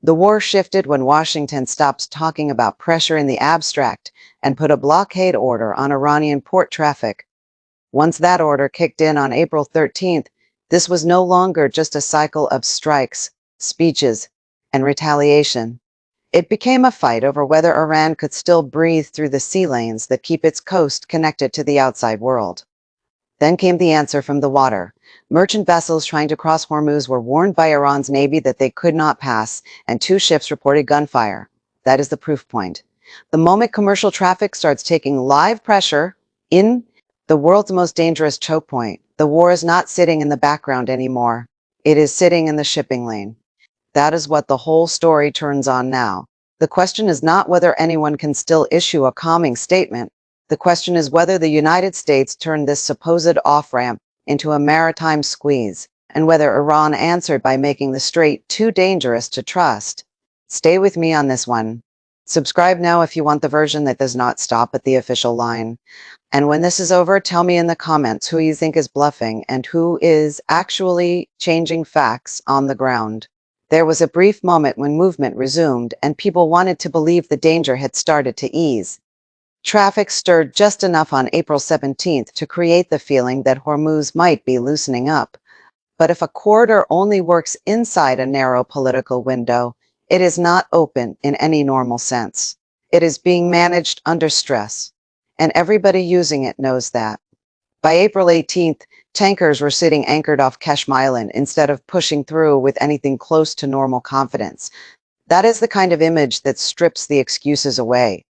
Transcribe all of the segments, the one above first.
The war shifted when Washington stopped talking about pressure in the abstract and put a blockade order on Iranian port traffic. Once that order kicked in on April 13th, this was no longer just a cycle of strikes, speeches, and retaliation. It became a fight over whether Iran could still breathe through the sea lanes that keep its coast connected to the outside world. Then came the answer from the water. Merchant vessels trying to cross Hormuz were warned by Iran's navy that they could not pass, and 2 ships reported gunfire. That is the proof point. The moment commercial traffic starts taking live pressure in the world's most dangerous choke point, the war is not sitting in the background anymore. It is sitting in the shipping lane. That is what the whole story turns on now. The question is not whether anyone can still issue a calming statement. The question is whether the United States turned this supposed off-ramp into a maritime squeeze, and whether Iran answered by making the Strait too dangerous to trust. Stay with me on this one. Subscribe now if you want the version that does not stop at the official line. And when this is over, tell me in the comments who you think is bluffing and who is actually changing facts on the ground. There was a brief moment when movement resumed and people wanted to believe the danger had started to ease. Traffic stirred just enough on April 17th to create the feeling that Hormuz might be loosening up. But if a corridor only works inside a narrow political window, it is not open in any normal sense. It is being managed under stress, and everybody using it knows that. By April 18th, tankers were sitting anchored off Keshim Island instead of pushing through with anything close to normal confidence. That is the kind of image that strips the excuses away.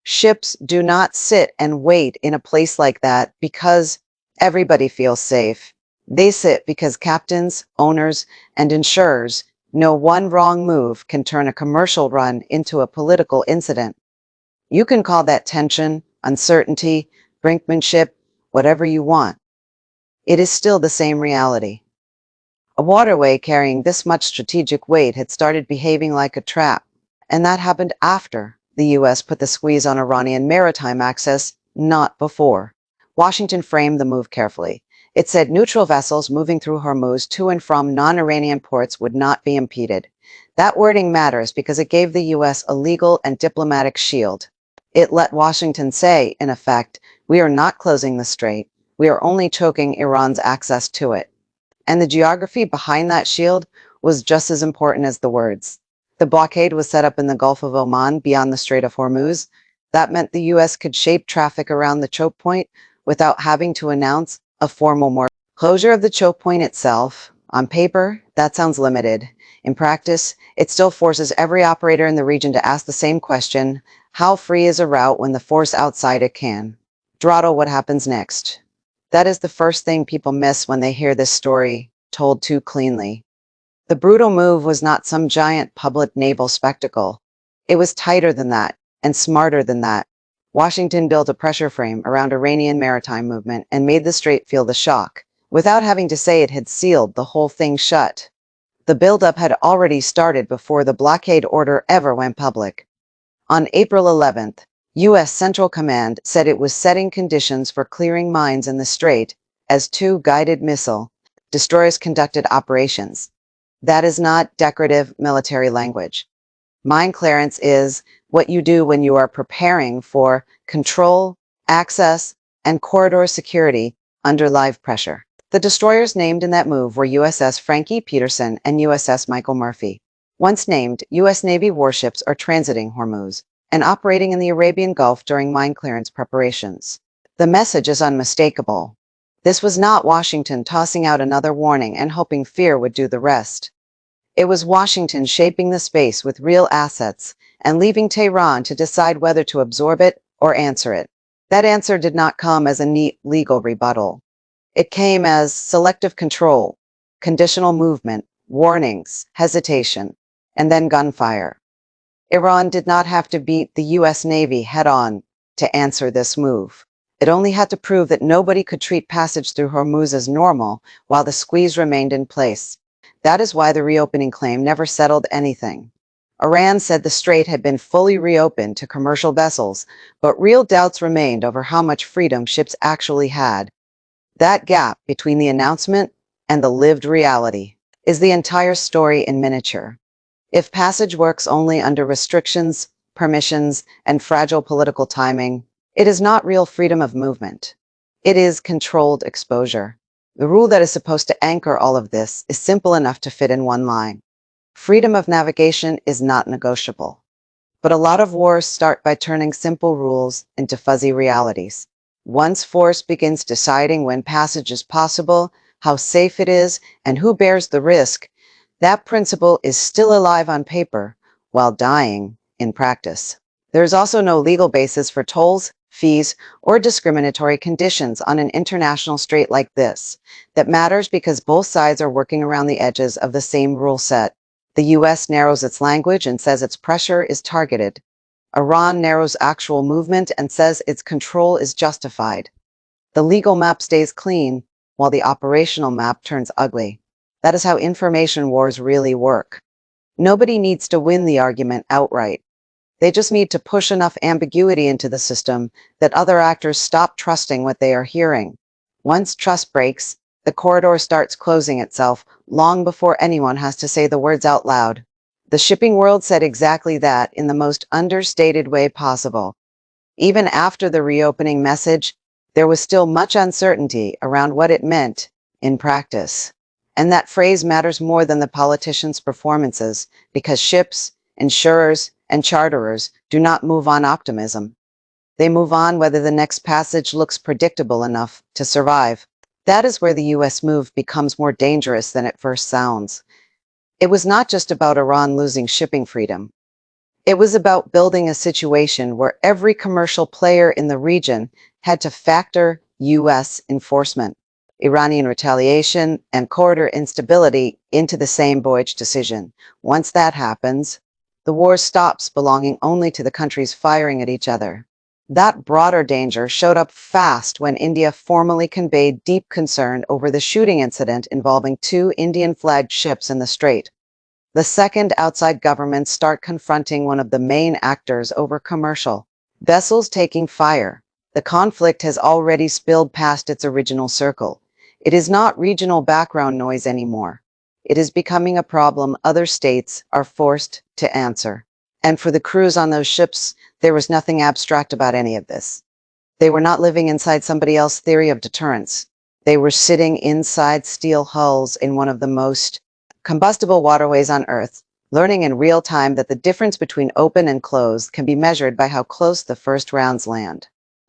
Ships do not sit and wait in a place like that because everybody feels safe. They sit because captains, owners, and insurers know one wrong move can turn a commercial run into a political incident. You can call that tension, uncertainty, brinkmanship, whatever you want. It is still the same reality. A waterway carrying this much strategic weight had started behaving like a trap, and that happened after the U.S. put the squeeze on Iranian maritime access, not before. Washington framed the move carefully. It said neutral vessels moving through Hormuz to and from non-Iranian ports would not be impeded. That wording matters because it gave the U.S. a legal and diplomatic shield. It let Washington say, in effect, we are not closing the strait, we are only choking Iran's access to it. And the geography behind that shield was just as important as the words. The blockade was set up in the Gulf of Oman beyond the Strait of Hormuz. That meant the U.S. could shape traffic around the choke point without having to announce a formal closure of the choke point itself. On paper, that sounds limited. In practice, it still forces every operator in the region to ask the same question: how free is a route when the force outside it can throttle what happens next? That is the first thing people miss when they hear this story told too cleanly. The brutal move was not some giant public naval spectacle. It was tighter than that and smarter than that. Washington built a pressure frame around Iranian maritime movement and made the strait feel the shock, without having to say it had sealed the whole thing shut. The buildup had already started before the blockade order ever went public. On April 11th, U.S. Central Command said it was setting conditions for clearing mines in the strait as 2 guided missile destroyers conducted operations. That is not decorative military language. Mine clearance is what you do when you are preparing for control, access, and corridor security under live pressure. The destroyers named in that move were USS Frankie Peterson and USS Michael Murphy. Once named, U.S. Navy warships are transiting Hormuz and operating in the Arabian Gulf during mine clearance preparations. The message is unmistakable. This was not Washington tossing out another warning and hoping fear would do the rest. It was Washington shaping the space with real assets and leaving Tehran to decide whether to absorb it or answer it. That answer did not come as a neat legal rebuttal. It came as selective control, conditional movement, warnings, hesitation, and then gunfire. Iran did not have to beat the U.S. Navy head-on to answer this move. It only had to prove that nobody could treat passage through Hormuz as normal while the squeeze remained in place. That is why the reopening claim never settled anything. Iran said the strait had been fully reopened to commercial vessels, but real doubts remained over how much freedom ships actually had. That gap between the announcement and the lived reality is the entire story in miniature. If passage works only under restrictions, permissions, and fragile political timing, it is not real freedom of movement. It is controlled exposure. The rule that is supposed to anchor all of this is simple enough to fit in one line. Freedom of navigation is not negotiable. But a lot of wars start by turning simple rules into fuzzy realities. Once force begins deciding when passage is possible, how safe it is, and who bears the risk, that principle is still alive on paper while dying in practice. There is also no legal basis for tolls, fees, or discriminatory conditions on an international strait like this. That matters because both sides are working around the edges of the same rule set. The US narrows its language and says its pressure is targeted. Iran narrows actual movement and says its control is justified. The legal map stays clean, while the operational map turns ugly. That is how information wars really work. Nobody needs to win the argument outright. They just need to push enough ambiguity into the system that other actors stop trusting what they are hearing. Once trust breaks, the corridor starts closing itself long before anyone has to say the words out loud. The shipping world said exactly that in the most understated way possible. Even after the reopening message, there was still much uncertainty around what it meant in practice. And that phrase matters more than the politicians' performances, because ships, insurers, and charterers do not move on optimism. They move on whether the next passage looks predictable enough to survive. That is where the US move becomes more dangerous than it first sounds. It was not just about Iran losing shipping freedom. It was about building a situation where every commercial player in the region had to factor US enforcement, Iranian retaliation, and corridor instability into the same voyage decision. Once that happens, the war stops belonging only to the countries firing at each other. That broader danger showed up fast when India formally conveyed deep concern over the shooting incident involving two Indian-flagged ships in the Strait. The second, outside governments start confronting one of the main actors over commercial vessels taking fire. The conflict has already spilled past its original circle. It is not regional background noise anymore. It is becoming a problem other states are forced to answer. And for the crews on those ships, there was nothing abstract about any of this. They were not living inside somebody else's theory of deterrence. They were sitting inside steel hulls in one of the most combustible waterways on Earth, learning in real time that the difference between open and closed can be measured by how close the first rounds land.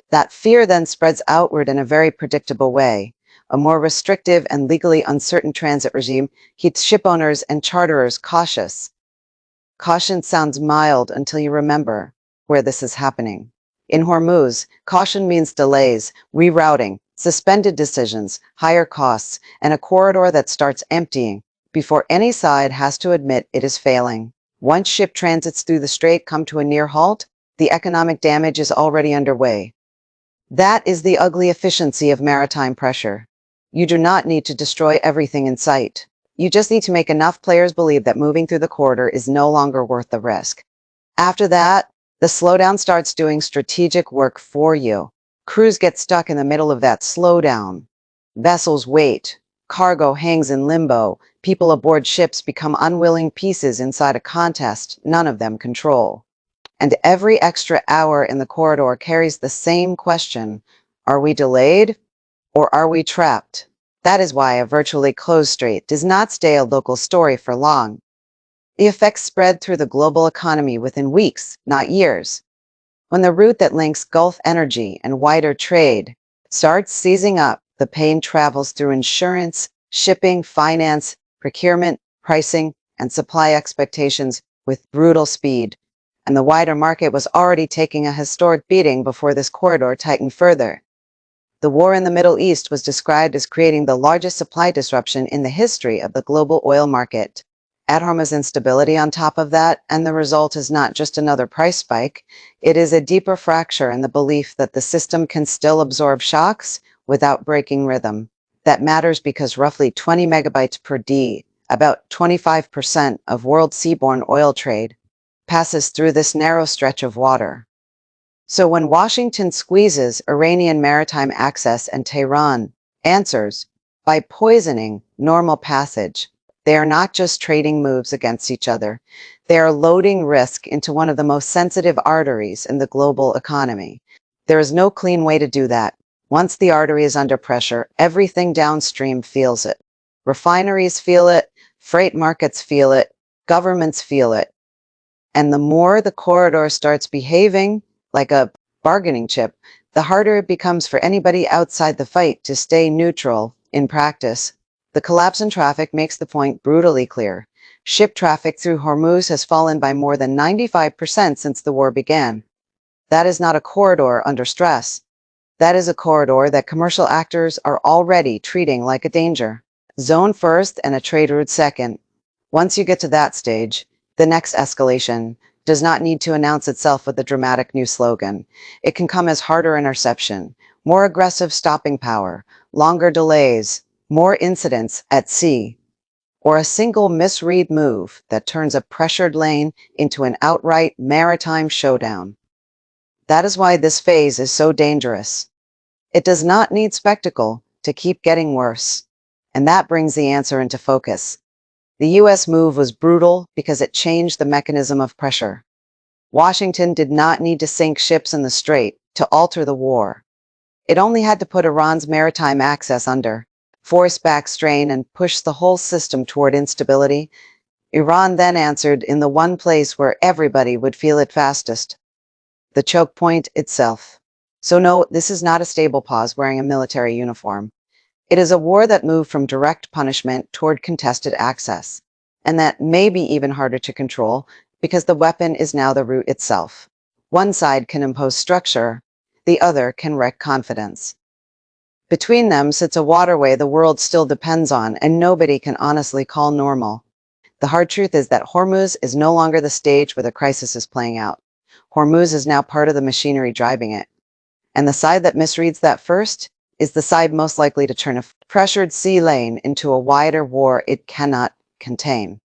That fear then spreads outward in a very predictable way. A more restrictive and legally uncertain transit regime keeps shipowners and charterers cautious. Caution sounds mild until you remember where this is happening. In Hormuz, caution means delays, rerouting, suspended decisions, higher costs, and a corridor that starts emptying before any side has to admit it is failing. Once ship transits through the strait come to a near halt, the economic damage is already underway. That is the ugly efficiency of maritime pressure. You do not need to destroy everything in sight. You just need to make enough players believe that moving through the corridor is no longer worth the risk. After that, the slowdown starts doing strategic work for you. Crews get stuck in the middle of that slowdown. Vessels wait. Cargo hangs in limbo. People aboard ships become unwilling pieces inside a contest none of them control. And every extra hour in the corridor carries the same question: are we delayed or are we trapped? That is why a virtually closed strait does not stay a local story for long. The effects spread through the global economy within weeks, not years. When the route that links Gulf energy and wider trade starts seizing up, the pain travels through insurance, shipping, finance, procurement, pricing, and supply expectations with brutal speed. And the wider market was already taking a historic beating before this corridor tightened further. The war in the Middle East was described as creating the largest supply disruption in the history of the global oil market. Add Hormuz instability on top of that, and the result is not just another price spike, it is a deeper fracture in the belief that the system can still absorb shocks without breaking rhythm. That matters because roughly 20 megabytes per D, about 25% of world seaborne oil trade, passes through this narrow stretch of water. So when Washington squeezes Iranian maritime access and Tehran answers by poisoning normal passage, They are not just trading moves against each other. They are loading risk into one of the most sensitive arteries in the global economy. There is no clean way to do that. Once the artery is under pressure, everything downstream feels it. Refineries feel it, freight markets feel it, governments feel it. And the more the corridor starts behaving like a bargaining chip, the harder it becomes for anybody outside the fight to stay neutral in practice. The collapse in traffic makes the point brutally clear. Ship traffic through Hormuz has fallen by more than 95% since the war began. That is not a corridor under stress. That is a corridor that commercial actors are already treating like a danger zone first and a trade route second. Once you get to that stage, the next escalation does not need to announce itself with a dramatic new slogan. It can come as harder interception, more aggressive stopping power, longer delays, more incidents at sea, or a single misread move that turns a pressured lane into an outright maritime showdown. That is why this phase is so dangerous. It does not need spectacle to keep getting worse. And that brings the answer into focus. The US move was brutal because it changed the mechanism of pressure. Washington did not need to sink ships in the Strait to alter the war. It only had to put Iran's maritime access under, force back strain, and push the whole system toward instability. Iran then answered in the one place where everybody would feel it fastest: the choke point itself. So no, this is not a stable pause wearing a military uniform. It is a war that moved from direct punishment toward contested access, and that may be even harder to control because the weapon is now the route itself. One side can impose structure, the other can wreck confidence. Between them sits a waterway the world still depends on and nobody can honestly call normal. The hard truth is that Hormuz is no longer the stage where the crisis is playing out. Hormuz is now part of the machinery driving it. And the side that misreads that first is the side most likely to turn a pressured sea lane into a wider war it cannot contain.